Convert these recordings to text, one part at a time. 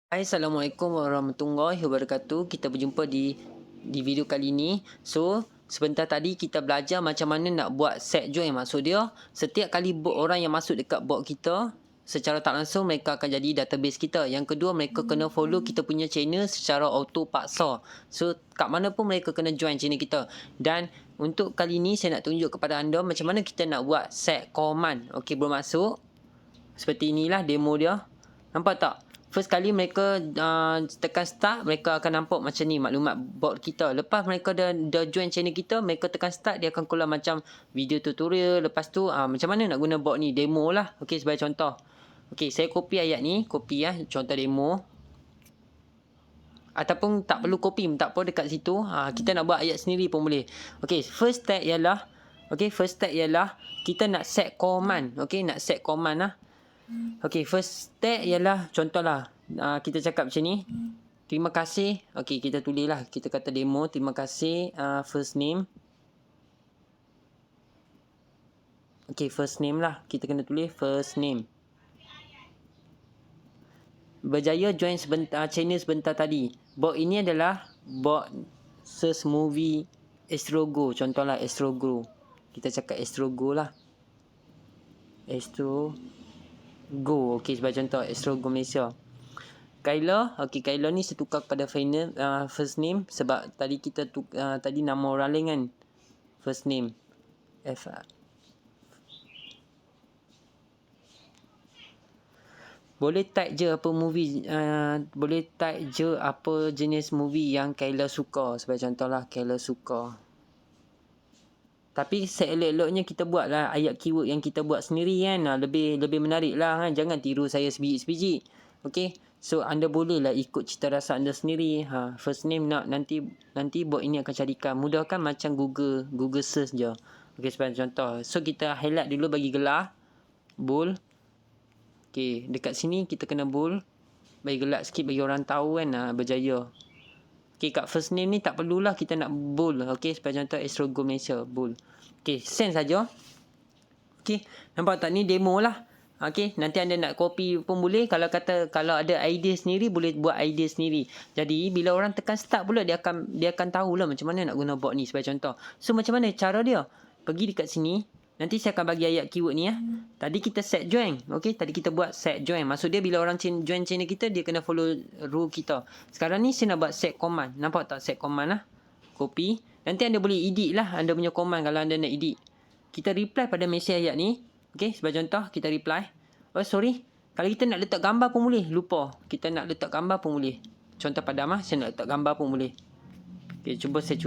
Hai, Assalamualaikum warahmatullahi wabarakatuh. Kita berjumpa di video kali ini. So, sebentar tadi kita belajar macam mana nak buat set join. Maksud dia, setiap kali orang yang masuk dekat bot kita, secara tak langsung mereka akan jadi database kita. Yang kedua, mereka kena follow kita punya channel secara auto paksa. So, kat mana pun mereka kena join channel kita. Dan untuk kali ini saya nak tunjuk kepada anda macam mana kita nak buat set command. Okey, belum masuk. Seperti inilah demo dia. Nampak tak? First kali mereka tekan start, mereka akan nampak macam ni maklumat bot kita. Lepas mereka dah join channel kita, mereka tekan start, dia akan keluar macam video tutorial. Lepas tu macam mana nak guna bot ni, demo lah. Okey, sebagai contoh. Okey, saya copy ayat ni, copy contoh demo. Ataupun tak perlu copy, tak apa dekat situ. Kita nak buat ayat sendiri pun boleh. Okey, first step ialah kita nak set command. Okey, nak set command lah. Okay, first step ialah contohlah kita cakap macam ni. Terima kasih. Okay, kita tulis lah. Kita kata demo. Terima kasih first name. Okay, first name lah. Kita kena tulis first name. Berjaya join channel sebentar tadi. Bot ini adalah bot search movie Astrogo. Contohlah Astrogo. Kita cakap Astrogo lah. Go. Okey, sebagai contoh Astrogo Malaysia. Kyla, okey, Kyla ni saya tukar kepada final first name sebab tadi kita tadi nama orang lain kan. First name F. Boleh type je apa movie, boleh type je apa jenis movie yang Kyla suka. Sebagai contoh lah, Kyla suka. Tapi seelok-eloknya kita buat lah ayat keyword yang kita buat sendiri kan. Lebih menarik lah kan. Jangan tiru saya sebiji-sebiji. Okay. So, anda boleh lah ikut cita rasa anda sendiri. First name nanti bot ini akan carikan. Mudah kan macam Google search je. Okay, sebagai contoh. So, kita highlight dulu bagi gelar. Bold. Okay, dekat sini kita kena bold. Bagi gelap sikit bagi orang tahu kan. Berjaya. Okay, kat first name ni tak perlulah kita nak bold. Okay, sebagai contoh Astrogo Malaysia. Bold. Okay, send saja. Okay, nampak tak ni demo lah. Okay, nanti anda nak copy pun boleh. Kalau ada idea sendiri, boleh buat idea sendiri. Jadi, bila orang tekan start pula, dia akan tahulah macam mana nak guna bot ni sebagai contoh. So, macam mana cara dia? Pergi dekat sini. Nanti saya akan bagi ayat keyword ni . Tadi kita set join. Okay, tadi kita buat set join. Maksud dia bila orang join channel kita, dia kena follow rule kita. Sekarang ni saya nak buat set command. Nampak tak set command lah? Copy. Nanti anda boleh edit lah anda punya command kalau anda nak edit. Kita reply pada mesej ayat ni. Okay, sebagai contoh kita reply. Oh sorry. Kalau kita nak letak gambar pun boleh. Lupa. Kita nak letak gambar pun boleh. Contoh pada saya nak letak gambar pun boleh. Okay, cuba saya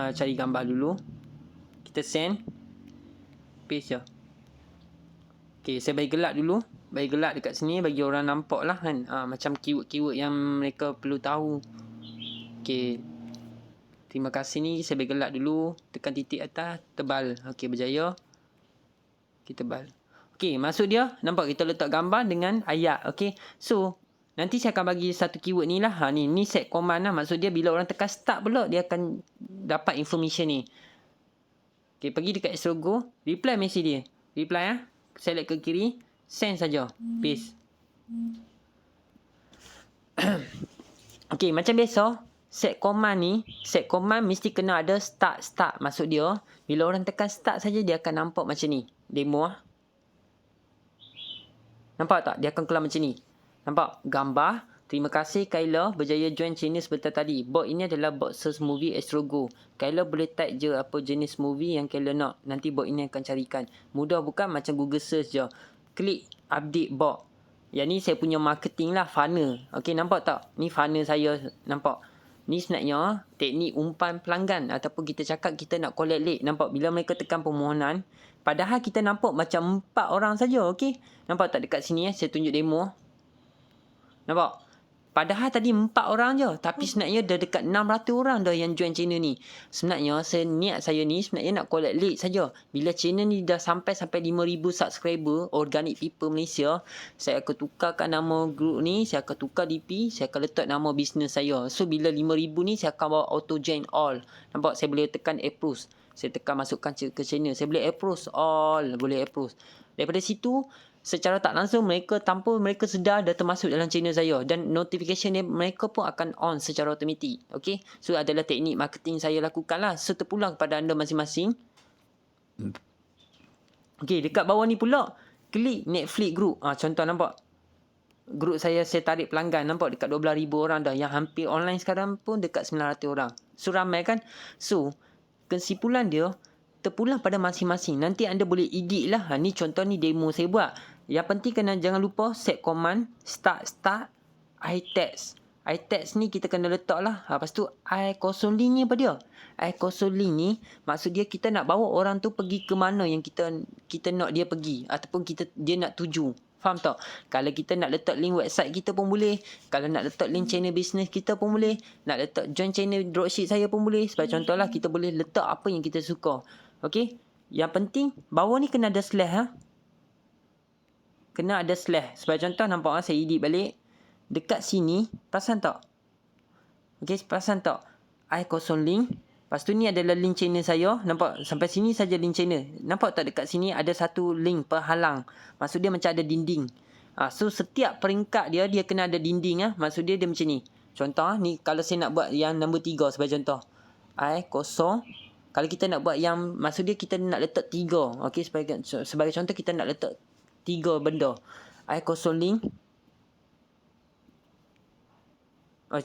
cari gambar dulu. Kita send. Paste je. Okay, saya bagi gelap dulu. Bagi gelap dekat sini bagi orang nampak lah kan. Macam keyword-keyword yang mereka perlu tahu. Okay. Terima kasih ni saya bagi gelap dulu. Tekan titik atas. Tebal. Okay, berjaya. Okay, tebal. Okay, maksud dia nampak kita letak gambar dengan ayat. Okay. So, nanti saya akan bagi satu keyword ni lah. Ni set command lah. Maksud dia bila orang tekan start pula dia akan dapat information ni. Okay, pergi dekat Astrogo. Reply mesej dia. Reply . Select ke kiri. Send saja. Paste. Okay, macam biasa. Set command mesti kena ada start. Maksud dia, bila orang tekan start saja dia akan nampak macam ni. Demo . Nampak tak? Dia akan keluar macam ni. Nampak? Gambar. Terima kasih Kyla berjaya join channel sebentar tadi. Bot ini adalah bot search movie Astrogo. Kyla boleh type je apa jenis movie yang Kyla nak. Nanti bot ini akan carikan. Mudah bukan? Macam Google search je. Klik update bot. Yang ni saya punya marketing lah. Funnel. Okay, nampak tak? Ni funnel saya. Nampak? Ni sebenarnya teknik umpan pelanggan. Ataupun kita cakap kita nak collect lead. Nampak? Bila mereka tekan permohonan. Padahal kita nampak macam 4 orang saja. Okay? Nampak tak dekat sini saya tunjuk demo. Nampak? Padahal tadi 4 orang je. Tapi sebenarnya dah dekat 600 orang dah yang join channel ni. Sebenarnya niat saya ni sebenarnya nak collect lead saja. Bila channel ni dah sampai 5,000 subscriber, Organic People Malaysia, saya akan tukarkan nama group ni, saya akan tukar DP, saya akan letak nama bisnes saya. So bila 5,000 ni saya akan bawa auto join all. Nampak? Saya boleh tekan approve. Saya tekan masukkan ke channel. Saya boleh approve all. Boleh approve. Daripada situ, secara tak langsung mereka tanpa mereka sedar dah termasuk dalam channel saya, dan notification dia mereka pun akan on secara automatik. Okay, so adalah teknik marketing saya lakukan lah. So terpulang kepada anda masing-masing. Okay, dekat bawah ni pula klik Netflix group. Contoh nampak grup saya tarik pelanggan, nampak dekat 12,000 orang dah, yang hampir online sekarang pun dekat 900 orang. So ramai kan. So kesimpulan dia terpulang pada masing-masing. Nanti anda boleh edit lah. Ni contoh ni demo saya buat. Yang penting jangan lupa set command start iText. iText ni kita kena letak lah. Lepas tu I0 link ni apa dia? I0 link ni maksud dia kita nak bawa orang tu pergi ke mana yang kita nak dia pergi, ataupun dia nak tuju. Faham tak? Kalau kita nak letak link website kita pun boleh. Kalau nak letak link channel business kita pun boleh. Nak letak join channel dropship saya pun boleh. Sebagai contoh lah, kita boleh letak apa yang kita suka. Okay? Yang penting bawah ni kena ada slash. Kena ada slash. Sebagai contoh nampak saya edit balik. Dekat sini perasan tak? Okay, perasan tak? I0 link. Lepas tu ni adalah link channel saya. Nampak? Sampai sini saja link channel. Nampak tak dekat sini ada satu link perhalang. Maksud dia macam ada dinding. So setiap peringkat dia kena ada dinding. Maksud dia macam ni. Contoh ni kalau saya nak buat yang nombor 3 sebagai contoh. I0. Kalau kita nak buat yang, maksud dia kita nak letak 3. Okay, sebagai contoh kita nak letak 3 benda. I0 link.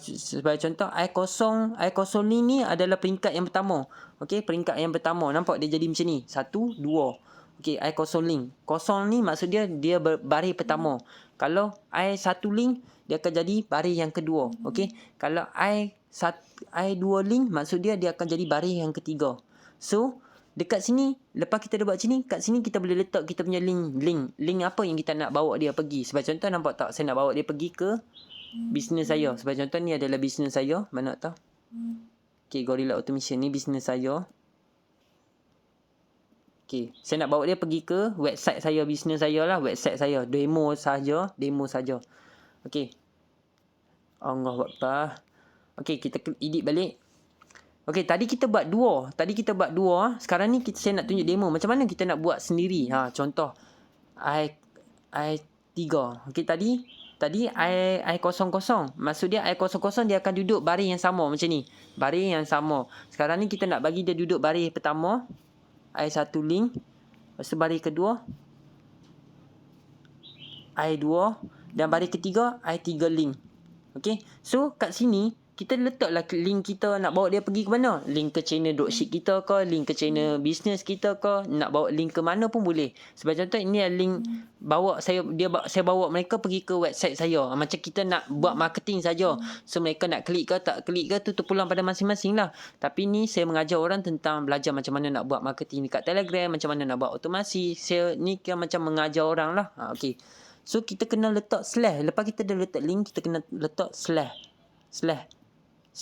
Sebagai contoh I0 link ni adalah peringkat yang pertama. Okey, peringkat yang pertama. Nampak dia jadi macam ni. 1, 2. Okey, I0 link. Kosong ni maksud dia baris pertama. Kalau I1 link dia akan jadi baris yang kedua. Okey. Kalau I2 link maksud dia akan jadi baris yang ketiga. So dekat sini lepas kita dah buat macam ni, kat sini kita boleh letak kita punya link apa yang kita nak bawa dia pergi. Sebagai contoh nampak tak, saya nak bawa dia pergi ke bisnes saya. Sebagai contoh ni adalah bisnes saya. Mana tahu? Okay, Gorilla Automation ni bisnes saya. Okay, saya nak bawa dia pergi ke website saya, bisnes saya lah. Website saya. Demo saja. Okay. Allahu Akbar. Okay, kita edit balik. Okay, tadi kita buat dua. Sekarang ni saya nak tunjuk demo. Macam mana kita nak buat sendiri. Contoh. I3. Okay, Tadi I00. Maksud dia I00 dia akan duduk baris yang sama macam ni. Baris yang sama. Sekarang ni kita nak bagi dia duduk baris pertama. I1 link. Lepas tu baris kedua. I2. Dan baris ketiga I3 link. Okay. So kat sini kita letaklah link kita nak bawa dia pergi ke mana. Link ke channel dropship kita ke, link ke channel business kita ke, nak bawa link ke mana pun boleh. Sebagai contoh ini adalah link saya bawa mereka pergi ke website saya. Macam kita nak buat marketing saja. So mereka nak klik ke tak klik ke tu terpulang pada masing-masing lah. Tapi ni saya mengajar orang tentang belajar macam mana nak buat marketing dekat Telegram, macam mana nak buat otomasi. Saya ni kan macam mengajar orang lah. Okay. So kita kena letak slash. Lepas kita dah letak link, kita kena letak slash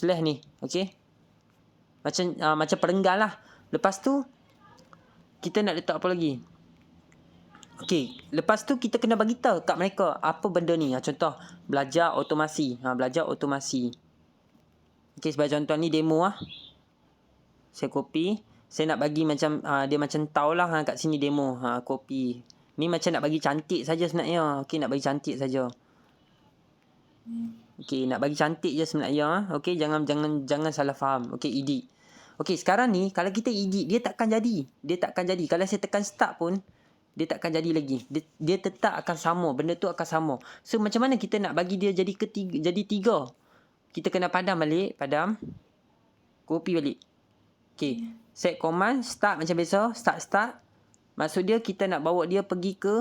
ni. Okay. Macam perenggan lah. Lepas tu kita nak letak apa lagi? Okay. Lepas tu kita kena bagi tahu kat mereka apa benda ni. Contoh belajar otomasi. Okay, sebagai contoh ni demo lah. Saya copy. Saya nak bagi macam dia macam tahu lah kat sini demo. Copy. Ni macam nak bagi cantik saja sebenarnya. Okay, nak bagi cantik saja. Okay, nak bagi cantik je sebenarnya. Okay, jangan salah faham. Okay, edit. Okay, sekarang ni kalau kita edit dia takkan jadi. Kalau saya tekan start pun dia takkan jadi lagi. Dia tetap akan sama. Benda tu akan sama. So macam mana kita nak bagi dia jadi 3? Kita kena padam balik. Copy balik. Okay, set command start macam biasa. Start. Maksud dia kita nak bawa dia pergi ke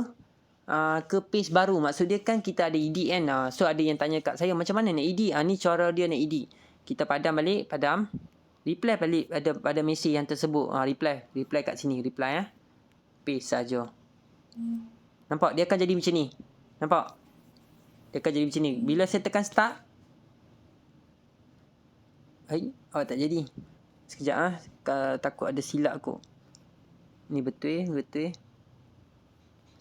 page baru. Maksud dia kan kita ada edit kan. So ada yang tanya kat saya macam mana nak edit. Ni cara dia nak edit. Kita padam balik. Reply balik pada mesej yang tersebut. Reply kat sini. Reply paste saja. Nampak dia akan jadi macam ni. Nampak? Dia akan jadi macam ni. Bila saya tekan start. Tak jadi. Sekejap takut ada silap kot. Ni betul.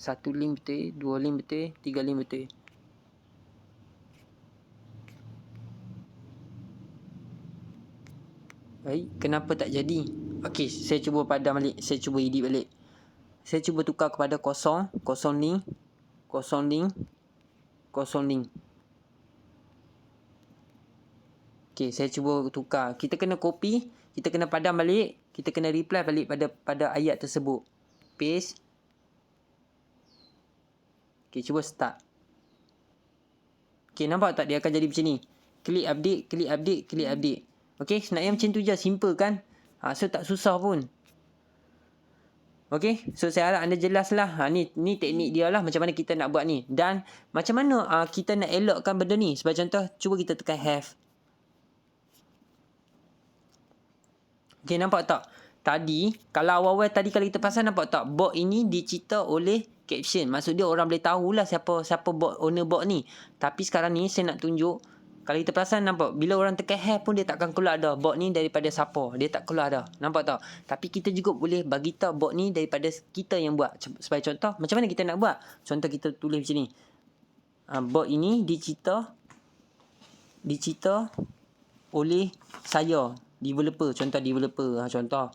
1 link betul, 2 link betul, 3 link betul. Baik, kenapa tak jadi? Okey, saya cuba padam balik. Saya cuba edit balik. Saya cuba tukar kepada kosong link. kosong link. Okay, saya cuba tukar. Kita kena copy, kita kena padam balik, kita kena reply balik pada ayat tersebut. Paste. Okay, cuba start. Okay, nampak tak dia akan jadi macam ni? Klik update. Okay, sebenarnya macam tu je. Simple kan? So tak susah pun. Okay, so saya harap anda jelas lah. Ni teknik dia lah macam mana kita nak buat ni. Dan macam mana kita nak elokkan benda ni. Sebagai contoh, cuba kita tekan have. Okay, nampak tak? Tadi, kalau awal-awal tadi kalau kita pasal, nampak tak? Bot ini dicipta oleh caption. Maksud dia orang boleh tahulah siapa bot, owner bot ni. Tapi sekarang ni saya nak tunjuk. Kalau kita perasan, nampak? Bila orang tekan have pun dia takkan keluar dah. Bot ni daripada siapa. Dia tak keluar dah. Nampak tak? Tapi kita juga boleh bagi tahu bot ni daripada kita yang buat. Sebagai contoh, macam mana kita nak buat? Contoh kita tulis macam ni. Bot ini dicipta oleh saya. Developer. Contoh developer. Contoh.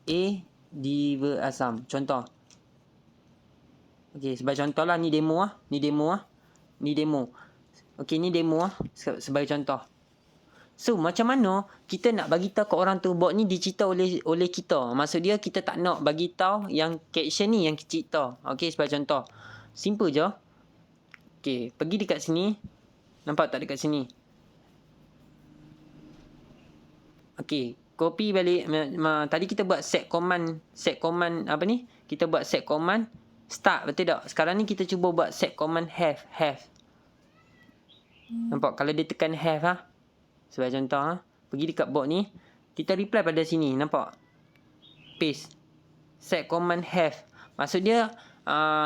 Developer Azam. Contoh. Okay, sebagai contoh lah. Ni demo. Ni demo. Okay, ni demo sebagai contoh. So, macam mana kita nak bagi tahu ke orang tu bot ni dicipta oleh kita. Maksud dia kita tak nak bagi tahu yang caption ni yang cipta. Okay, sebagai contoh. Simple je. Okay, pergi dekat sini. Nampak tak dekat sini? Okay, copy balik. Tadi kita buat set command apa ni? Kita buat set command start, betul tak? Sekarang ni kita cuba buat set command have. Nampak? Kalau dia tekan have sebagai contoh pergi dekat bot ni, kita reply pada sini. Nampak? Paste. Set command have. Maksud dia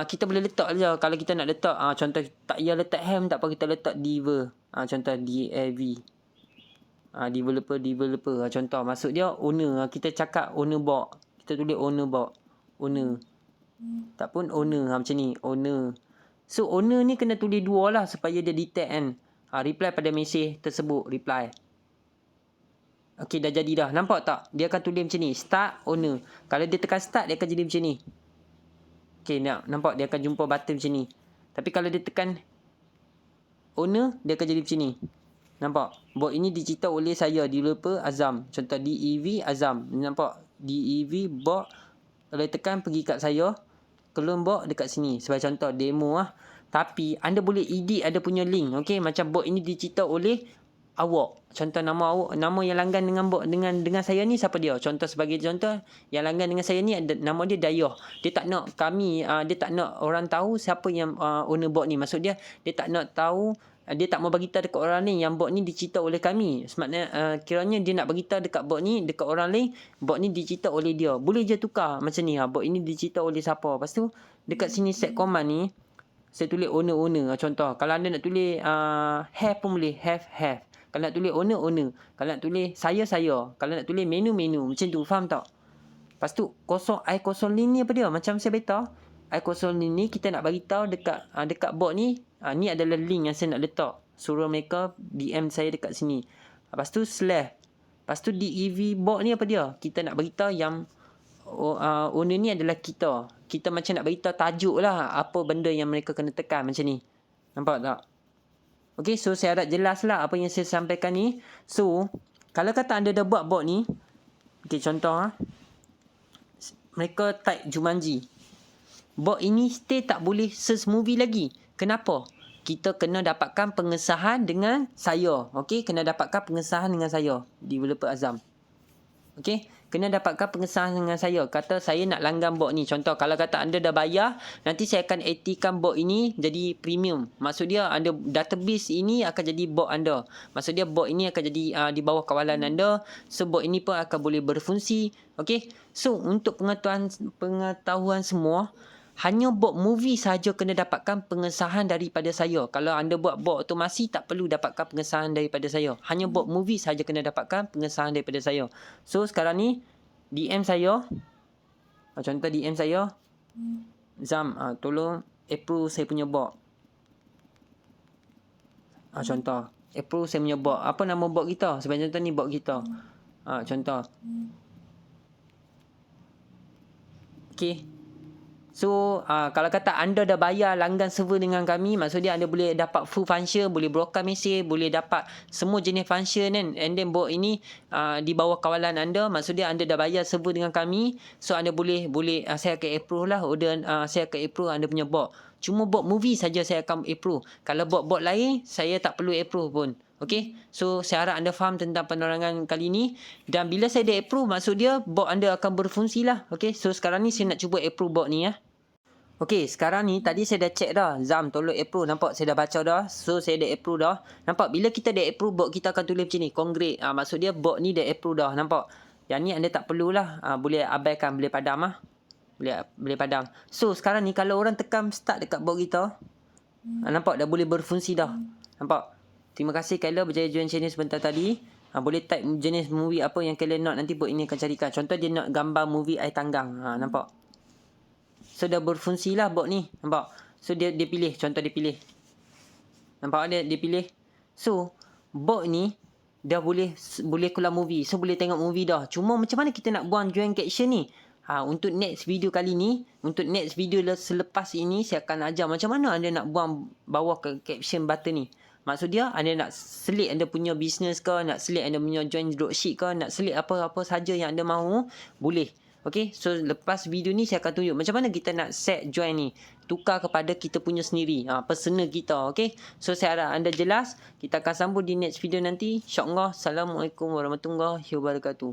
kita boleh letak je. Kalau kita nak letak contoh tak payah letak have, tak apa, kita letak diver. Contoh DAV. Developer. Contoh maksud dia owner. Kita cakap owner bot. Kita tulis owner bot. Owner. Tak pun owner. Macam ni. Owner. So owner ni kena tulis 2 lah supaya dia detect kan. Reply pada mesej tersebut. Reply. Okay, dah jadi dah. Nampak tak? Dia akan tulis macam ni. Start owner. Kalau dia tekan start, dia akan jadi macam ni. Okay, nampak? Dia akan jumpa button macam ni. Tapi kalau dia tekan owner, dia akan jadi macam ni. Nampak? Bot ini dicipta oleh saya, developer Azam. Contoh DEV Azam. Nampak? DEV bot. Kalau tekan pergi kat saya. Clone bot dekat sini. Sebagai contoh demo Tapi anda boleh edit ada punya link. Okay? Macam bot ini dicipta oleh awak. Contoh nama awak, nama yang langgan dengan bot dengan saya ni siapa dia? Contoh sebagai contoh, yang langgan dengan saya ni nama dia Dayah. Dia tak nak dia tak nak orang tahu siapa yang owner bot ni. Maksud dia tak nak tahu. Dia tak mau bagi tahu dekat orang ni yang bot ni dicipta oleh kami. Semaknanya kiranya dia nak bagi tahu dekat bot ni, dekat orang lain, bot ni dicipta oleh dia. Boleh je tukar macam ni. Bot ini dicipta oleh siapa. Lepas tu dekat sini set command ni saya tulis owner. Contoh kalau anda nak tulis have pun boleh. Have. Kalau nak tulis owner. Kalau nak tulis saya. Kalau nak tulis menu. Macam tu, faham tak? Lepas tu kosong link ni apa dia? Macam saya beritahu, kosong link ni kita nak bagi tahu dekat bot ni. Ni adalah link yang saya nak letak. Suruh mereka DM saya dekat sini. Lepas tu slash. Lepas tu DEV bot ni apa dia? Kita nak bagi tahu yang owner ni adalah kita. Kita macam nak bagi tahu tajuk lah. Apa benda yang mereka kena tekan macam ni. Nampak tak? Okay, so saya harap jelas lah apa yang saya sampaikan ni. So, kalau kata anda dah buat bot ni. Okay, contoh mereka type Jumanji. Bot ini stay tak boleh search movie lagi. Kenapa? Kita kena dapatkan pengesahan dengan saya. Okay, kena dapatkan pengesahan dengan saya. Developer Azam. Okay, kena dapatkan pengesahan dengan saya. Kata saya nak langgan bot ni. Contoh, kalau kata anda dah bayar, nanti saya akan aktifkan bot ini jadi premium. Maksud dia, anda database ini akan jadi bot anda. Maksud dia, bot ini akan jadi di bawah kawalan anda. So, bot ini pun akan boleh berfungsi. Okay, so untuk pengetahuan semua, hanya bot movie sahaja kena dapatkan pengesahan daripada saya. Kalau anda buat bot otomasi, tak perlu dapatkan pengesahan daripada saya. Hanya bot movie sahaja kena dapatkan pengesahan daripada saya. So, sekarang ni, DM saya. Contoh DM saya. Zam, tolong approve saya punya bot. Contoh, approve saya punya bot. Apa nama bot kita? Sebagai contoh ni bot kita. Contoh. Okay. So kalau kata anda dah bayar langgan server dengan kami, maksud dia anda boleh dapat full function, boleh broadcast mesej, boleh dapat semua jenis function kan. And then bot ini di bawah kawalan anda, maksud dia anda dah bayar server dengan kami. So anda boleh saya akan approve lah order, saya akan approve anda punya bot. Cuma bot movie saja saya akan approve. Kalau bot-bot lain saya tak perlu approve pun. Okay, so saya harap anda faham tentang penerangan kali ni. Dan bila saya dah approve, maksud dia bot anda akan berfungsi lah. Okay, so sekarang ni saya nak cuba approve bot ni ya. Okey, sekarang ni tadi saya dah check dah. Zam, tolong approve. Nampak saya dah baca dah. So, saya dah approve dah. Nampak bila kita dah approve, bot kita akan tulis macam ni. Congrats. Maksud dia bot ni dah approve dah. Nampak? Yang ni anda tak perlulah. Boleh abaikan. Boleh padam lah. Boleh padam. So, sekarang ni kalau orang tekan start dekat bot kita. Nampak? Dah boleh berfungsi dah. Nampak? Terima kasih Kyla berjaya join channel sebentar tadi. Boleh type jenis movie apa yang Kyla nak. Nanti bot ini akan carikan. Contoh dia nak gambar movie air tanggang. Nampak? So dah berfungsi lah bot ni. Nampak? So dia pilih. Contoh dia pilih. Nampak dia pilih. So bot ni dah boleh keluar movie. So boleh tengok movie dah. Cuma macam mana kita nak buang join caption ni? Untuk next video kali ni. Untuk next video selepas ini. Saya akan ajar macam mana anda nak buang bawah ke caption button ni. Maksud dia anda nak selit anda punya business ke. Nak selit anda punya join dropship ke. Nak selit apa-apa saja yang anda mahu. Boleh. Okay, so lepas video ni saya akan tunjuk macam mana kita nak set join ni. Tukar kepada kita punya sendiri. Personal kita, okay. So saya harap anda jelas. Kita akan sambung di next video nanti. InsyaAllah. Assalamualaikum warahmatullahi wabarakatuh.